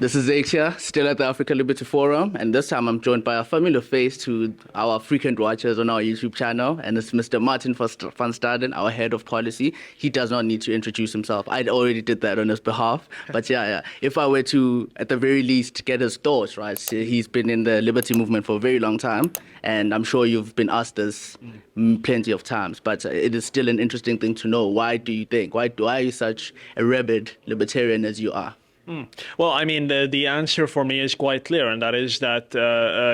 This is Zakhele, still at the African Liberty Forum, and this time I'm joined by a familiar face to our frequent watchers on our YouTube channel, and it's Mr. Martin van Staden, our head of policy. He does not need to introduce himself. I already did that on his behalf, but yeah. If I were to, at the very least, get his thoughts, right? So he's been in the liberty movement for a very long time, and I'm sure you've been asked this plenty of times, but it is still an interesting thing to know. Why do you think? Why are you such a rabid libertarian as you are? Well, I mean, the answer for me is quite clear, and that is that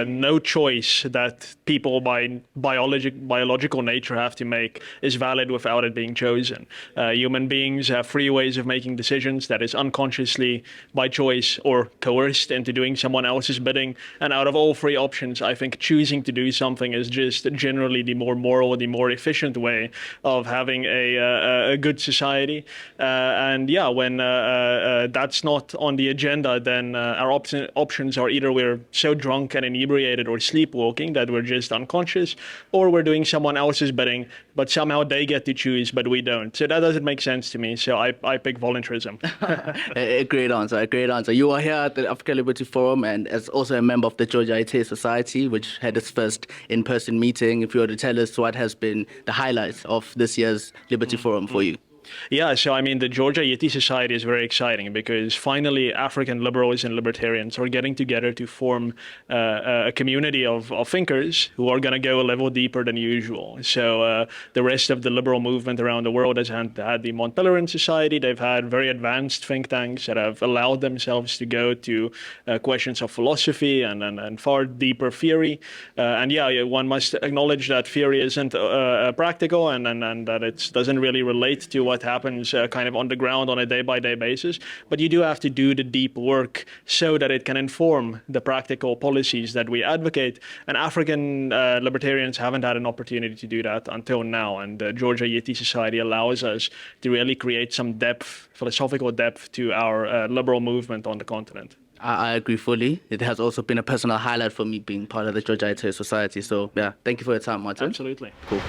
no choice that people by biological nature have to make is valid without it being chosen. Human beings have free ways of making decisions, that is unconsciously by choice or coerced into doing someone else's bidding. And out of all three options, I think choosing to do something is just generally the more moral, the more efficient way of having a good society. And yeah, when that's not on the agenda, then our options are either we're so drunk and inebriated or sleepwalking that we're just unconscious, or we're doing someone else's bidding, but somehow they get to choose, but we don't. So that doesn't make sense to me. So I pick voluntarism. A great answer. You are here at the African Liberty Forum and as also a member of the George Ayittey Society, which had its first in-person meeting. If you were to tell us what has been the highlights of this year's Liberty Forum for you. Yeah, so I mean, the George Ayittey Society is very exciting because finally African liberals and libertarians are getting together to form a community of thinkers who are going to go a level deeper than usual. So the rest of the liberal movement around the world has had the Mthembu Society. They've had very advanced think tanks that have allowed themselves to go to questions of philosophy and far deeper theory. And yeah, one must acknowledge that theory isn't practical and that it doesn't really relate to what happens kind of on the ground on a day-by-day basis. But you do have to do the deep work so that it can inform the practical policies that we advocate. And African libertarians haven't had an opportunity to do that until now. And the George Ayittey Society allows us to really create some depth, philosophical depth to our liberal movement on the continent. I agree fully. It has also been a personal highlight for me being part of the George Ayittey Society. So yeah, thank you for your time, Martin. Absolutely. Cool.